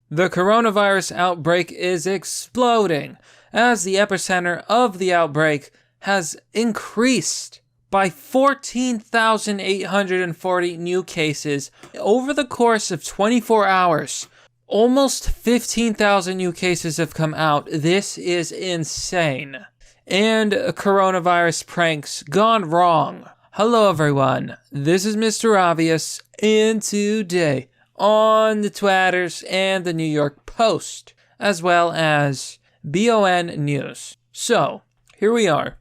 The coronavirus outbreak is exploding as the epicenter of the outbreak has increased by 14,840 new cases over the course of 24 hours. Almost 15,000 new cases have come out. This is insane. And coronavirus pranks gone wrong. Hello everyone, this is Mr. Obvious, and today on the Twatters and the New York Post, as well as BON News. So, here we are.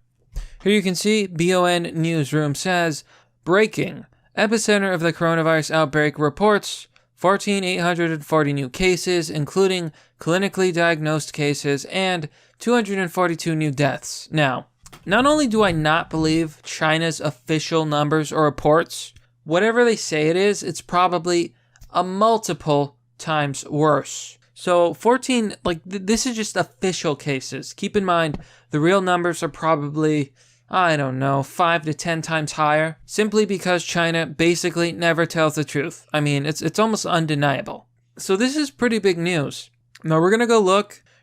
Here you can see BON Newsroom says, breaking, epicenter of the coronavirus outbreak reports 14,840 new cases, including clinically diagnosed cases, and 242 new deaths. Now, not only do I not believe China's official numbers or reports, whatever they say it is, it's probably a multiple times worse. So 14, this is just official cases. Keep in mind, the real numbers are probably, 5 to 10 times higher, simply because China basically never tells the truth. I mean, it's almost undeniable. So this is pretty big news. Now we're gonna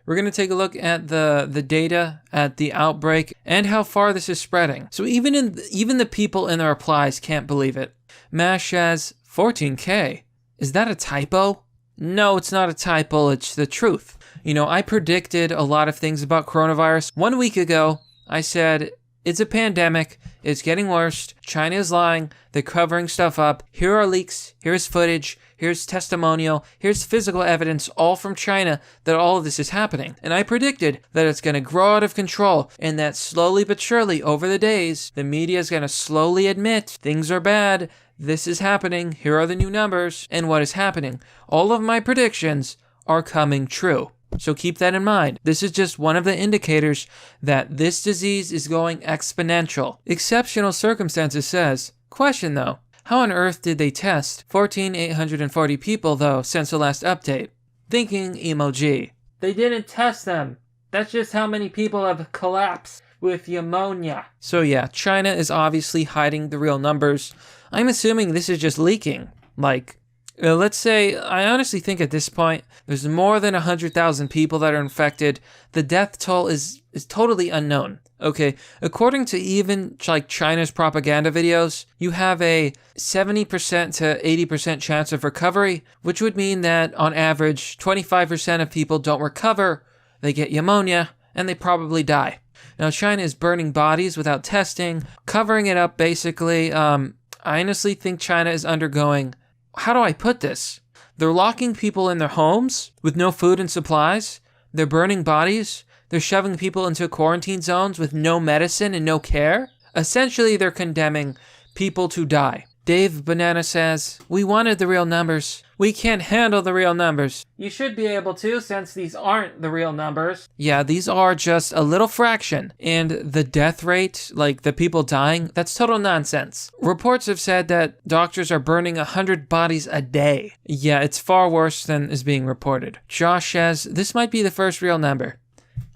We're going to take a look at the data at the outbreak and how far this is spreading. So even the people in the replies can't believe it. Mash says 14K. Is that a typo? No, it's not a typo. It's the truth. You know, I predicted a lot of things about coronavirus. 1 week ago, I said, it's a pandemic. It's getting worse. China is lying. They're covering stuff up. Here are leaks. Here's footage. Here's testimonial. Here's physical evidence, all from China, that all of this is happening. And I predicted that it's going to grow out of control and that slowly but surely over the days, the media is going to slowly admit things are bad. This is happening. Here are the new numbers and what is happening. All of my predictions are coming true. So keep that in mind. This is just one of the indicators that this disease is going exponential. Exceptional circumstances says, question though, how on earth did they test 14,840 people though since the last update? Thinking emoji. They didn't test them. That's just how many people have collapsed with pneumonia. So yeah, China is obviously hiding the real numbers. I'm assuming this is just leaking. Let's say, I honestly think at this point, there's more than 100,000 people that are infected. The death toll is totally unknown. Okay, according to even China's propaganda videos, you have a 70% to 80% chance of recovery, which would mean that on average, 25% of people don't recover, they get pneumonia, and they probably die. Now, China is burning bodies without testing, covering it up basically. I honestly think China is undergoing, how do I put this? They're locking people in their homes with no food and supplies. They're burning bodies. They're shoving people into quarantine zones with no medicine and no care. Essentially, they're condemning people to die. Dave Banana says, we wanted the real numbers. We can't handle the real numbers. You should be able to, since these aren't the real numbers. Yeah, these are just a little fraction. And the death rate, the people dying, that's total nonsense. Reports have said that doctors are burning 100 bodies a day. Yeah, it's far worse than is being reported. Josh says, this might be the first real number.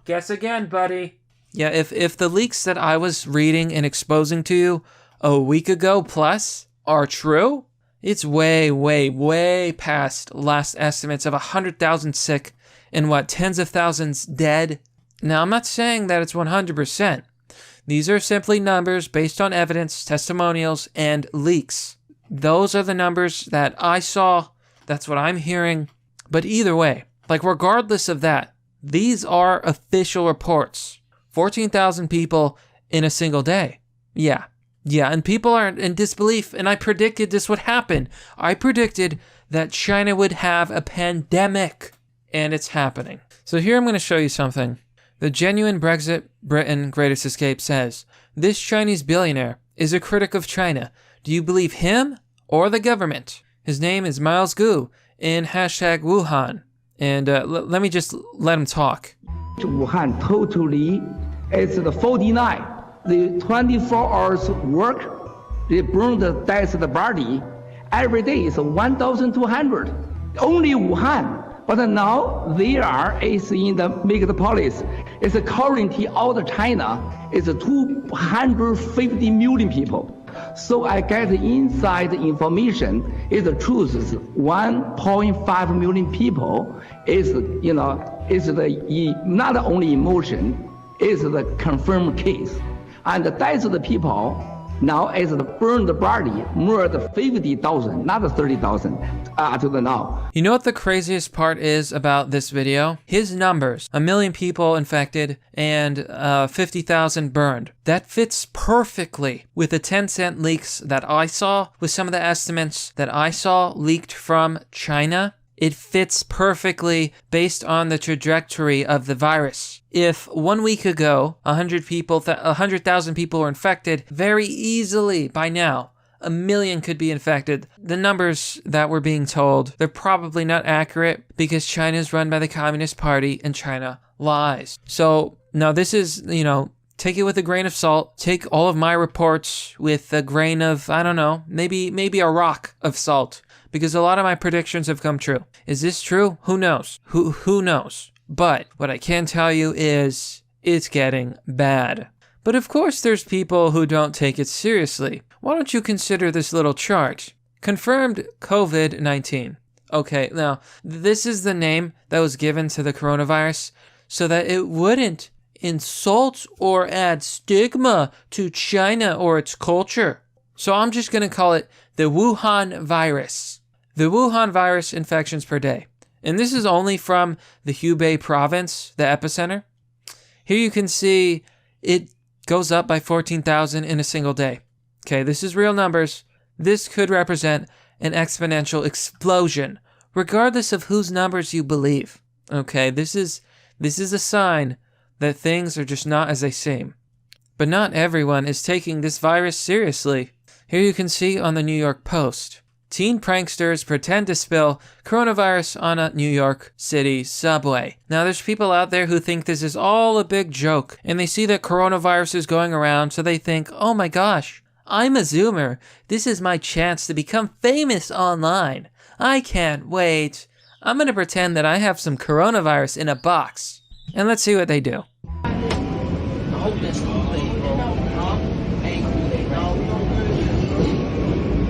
Guess again, buddy. Yeah, if the leaks that I was reading and exposing to you a week ago plus are true, it's way, way, way past last estimates of 100,000 sick and tens of thousands dead. Now, I'm not saying that it's 100%. These are simply numbers based on evidence, testimonials, and leaks. Those are the numbers that I saw. That's what I'm hearing. But either way, regardless of that, these are official reports. 14,000 people in a single day. Yeah, and people are in disbelief, and I predicted this would happen. I predicted that China would have a pandemic, and it's happening. So here I'm going to show you something. The Genuine Brexit Britain Greatest Escape says, this Chinese billionaire is a critic of China. Do you believe him or the government? His name is Miles Gu in #Wuhan. And let me just let him talk. Wuhan totally is the 49. The 24 hours work, they burn the dead body. Every day is 1,200. Only Wuhan. But now they are is in the megapolis. It's currently all of China is 250 million people. So I get inside information. Is the truth is 1.5 million people is is the not only emotion, is the confirmed case, and the death of the people now is the burned body more than 50,000, not 30,000 to the now. You know what the craziest part is about this video? His numbers, 1 million people infected and 50,000 burned. That fits perfectly with the 10-cent leaks that I saw, with some of the estimates that I saw leaked from China. It fits perfectly based on the trajectory of the virus. If 1 week ago, 100,000 people were infected, very easily by now, 1 million could be infected. The numbers that were being told, they're probably not accurate because China is run by the Communist Party and China lies. So now this is, take it with a grain of salt. Take all of my reports with a grain of, I don't know, maybe a rock of salt. Because a lot of my predictions have come true. Is this true? Who knows? Who knows? But what I can tell you is it's getting bad. But of course there's people who don't take it seriously. Why don't you consider this little chart? Confirmed COVID-19. Okay, now this is the name that was given to the coronavirus so that it wouldn't insult or add stigma to China or its culture. So I'm just going to call it the Wuhan virus. The Wuhan virus infections per day. And this is only from the Hubei province, the epicenter. Here you can see it goes up by 14,000 in a single day. Okay, this is real numbers. This could represent an exponential explosion, regardless of whose numbers you believe. Okay, this is a sign that things are just not as they seem. But not everyone is taking this virus seriously. Here you can see on the New York Post, teen pranksters pretend to spill coronavirus on a New York City subway. Now there's people out there who think this is all a big joke, and they see that coronavirus is going around, so they think, oh my gosh, I'm a Zoomer. This is my chance to become famous online. I can't wait. I'm gonna pretend that I have some coronavirus in a box. And let's see what they do.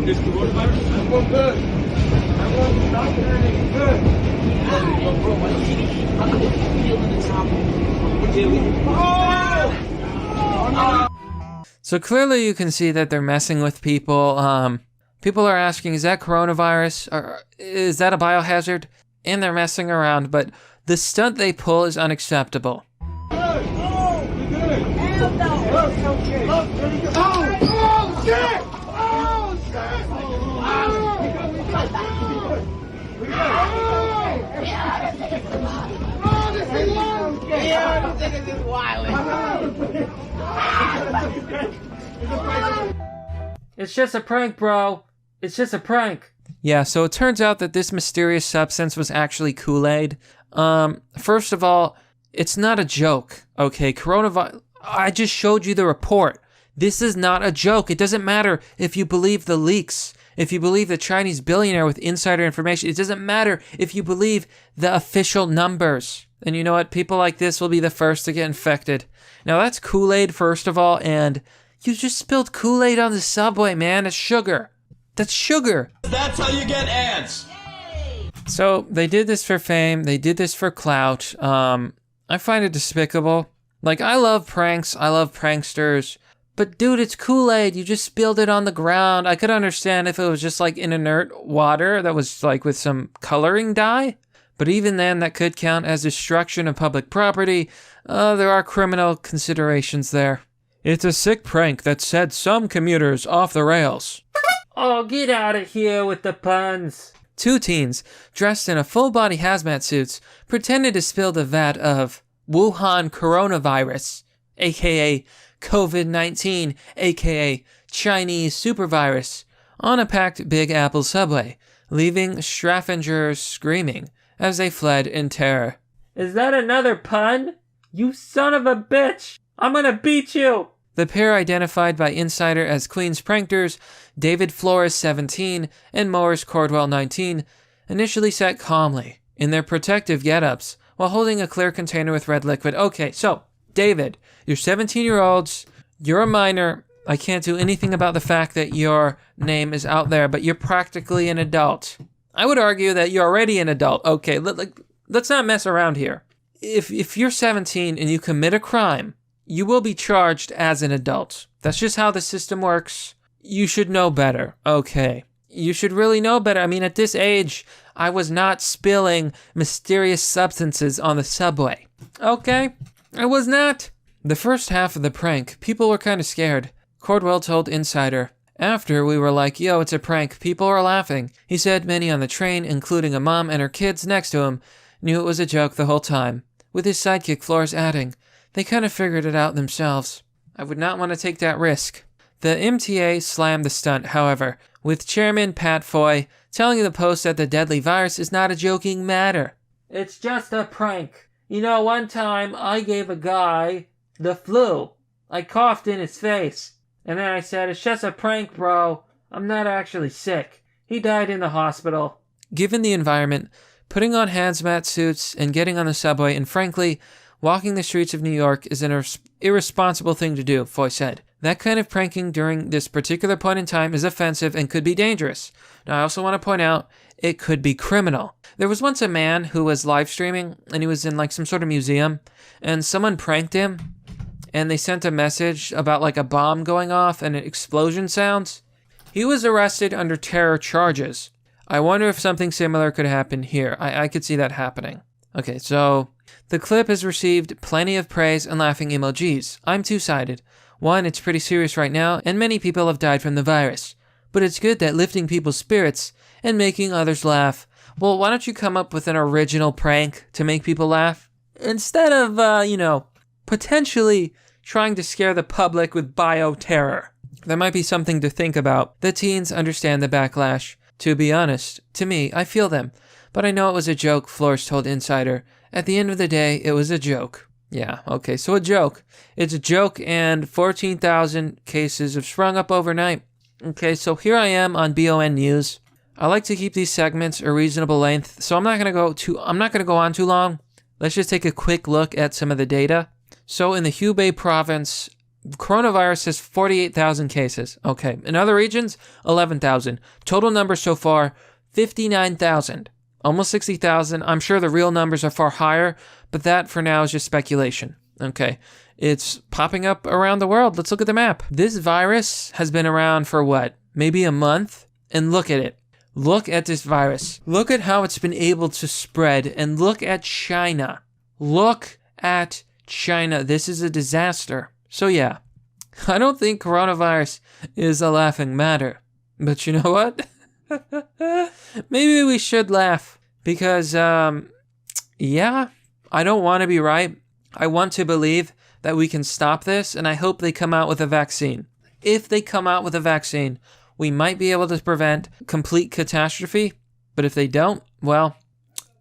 Is coronavirus? I'm going good. I'm going to doctor and good. So clearly you can see that they're messing with people. People are asking, is that coronavirus? Or is that a biohazard? And they're messing around, but the stunt they pull is unacceptable. It's just a prank, bro. It's just a prank. Yeah, so it turns out that this mysterious substance was actually Kool-Aid. First of all, it's not a joke, okay? Coronavirus, I just showed you the report. This is not a joke. It doesn't matter if you believe the leaks, if you believe the Chinese billionaire with insider information. It doesn't matter if you believe the official numbers. And you know what? People like this will be the first to get infected. Now that's Kool-Aid, first of all, and you just spilled Kool-Aid on the subway, man. It's sugar. That's sugar. That's how you get ants. So they did this for fame. They did this for clout. I find it despicable. Like, I love pranks. I love pranksters. But dude, it's Kool-Aid. You just spilled it on the ground. I could understand if it was just like in inert water that was like with some coloring dye. But even then, that could count as destruction of public property. There are criminal considerations there. It's a sick prank that set some commuters off the rails. Oh, get out of here with the puns. Two teens, dressed in a full-body hazmat suits, pretended to spill the vat of Wuhan coronavirus, aka COVID-19, aka Chinese supervirus, on a packed Big Apple subway, leaving Straffingers screaming as they fled in terror. Is that another pun? You son of a bitch! I'm gonna beat you! The pair, identified by Insider as Queen's pranksters, David Flores, 17, and Morris Cordwell, 19, initially sat calmly in their protective get-ups while holding a clear container with red liquid. Okay, so, David, you're 17-year-olds, you're a minor, I can't do anything about the fact that your name is out there, but you're practically an adult. I would argue that you're already an adult. Okay, let's not mess around here. If you're 17 and you commit a crime, you will be charged as an adult. That's just how the system works. You should know better. Okay. You should really know better. I mean, at this age, I was not spilling mysterious substances on the subway. Okay? I was not. The first half of the prank, people were kind of scared. Cordwell told Insider. After we were like, yo, it's a prank, people are laughing. He said many on the train, including a mom and her kids next to him, knew it was a joke the whole time. With his sidekick Flores adding, they kind of figured it out themselves. I would not want to take that risk. The MTA slammed the stunt, however, with Chairman Pat Foy telling the Post that the deadly virus is not a joking matter. It's just a prank. You know, one time I gave a guy the flu. I coughed in his face. And then I said, it's just a prank, bro. I'm not actually sick. He died in the hospital. Given the environment, putting on hazmat suits and getting on the subway and frankly, walking the streets of New York is an irresponsible thing to do, Foy said. That kind of pranking during this particular point in time is offensive and could be dangerous. Now, I also want to point out, it could be criminal. There was once a man who was live streaming, and he was in like some sort of museum, and someone pranked him, and they sent a message about like a bomb going off and explosion sounds. He was arrested under terror charges. I wonder if something similar could happen here. I could see that happening. Okay, so the clip has received plenty of praise and laughing emojis. I'm two-sided. One, it's pretty serious right now, and many people have died from the virus. But it's good that lifting people's spirits and making others laugh. Well, why don't you come up with an original prank to make people laugh? Instead of, potentially trying to scare the public with bioterror. That might be something to think about. The teens understand the backlash. To be honest, to me, I feel them. But I know it was a joke, Flores told Insider. At the end of the day, it was a joke. Yeah, okay, so a joke. It's a joke, and 14,000 cases have sprung up overnight. Okay, so here I am on BON News. I like to keep these segments a reasonable length, so I'm not gonna go on too long. Let's just take a quick look at some of the data. So in the Hubei province, coronavirus has 48,000 cases. Okay, in other regions, 11,000. Total numbers so far, 59,000. Almost 60,000. I'm sure the real numbers are far higher, but that for now is just speculation. Okay, it's popping up around the world. Let's look at the map. This virus has been around for what? Maybe a month? And look at it. Look at this virus. Look at how it's been able to spread. And look at China. Look at China. This is a disaster. So yeah, I don't think coronavirus is a laughing matter. But you know what? Maybe we should laugh. Because, yeah, I don't want to be right. I want to believe that we can stop this, and I hope they come out with a vaccine. If they come out with a vaccine, we might be able to prevent complete catastrophe. But if they don't, well,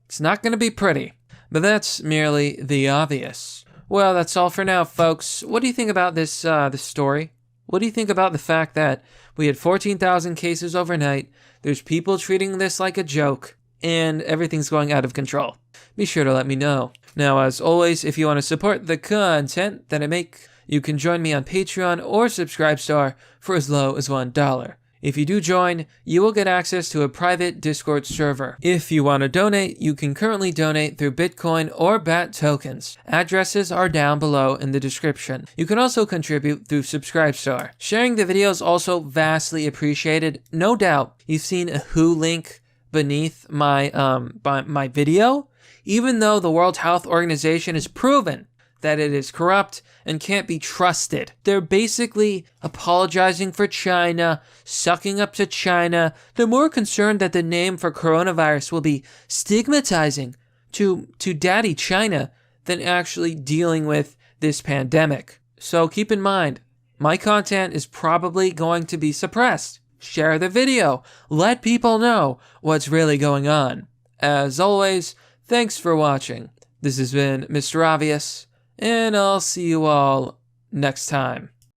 it's not going to be pretty. But that's merely the obvious. Well, that's all for now, folks. What do you think about this story? What do you think about the fact that we had 14,000 cases overnight, there's people treating this like a joke, and everything's going out of control? Be sure to let me know. Now, as always, if you want to support the content that I make, you can join me on Patreon or Subscribestar for as low as $1. If you do join, you will get access to a private Discord server. If you want to donate, you can currently donate through Bitcoin or BAT tokens. Addresses are down below in the description. You can also contribute through Subscribestar. Sharing the video is also vastly appreciated. No doubt, you've seen a WHO link beneath my video. Even though the World Health Organization has proven that it is corrupt and can't be trusted. They're basically apologizing for China, sucking up to China. They're more concerned that the name for coronavirus will be stigmatizing to daddy China than actually dealing with this pandemic. So keep in mind, my content is probably going to be suppressed. Share the video. Let people know what's really going on. As always, thanks for watching. This has been Mr. Obvious, and I'll see you all next time.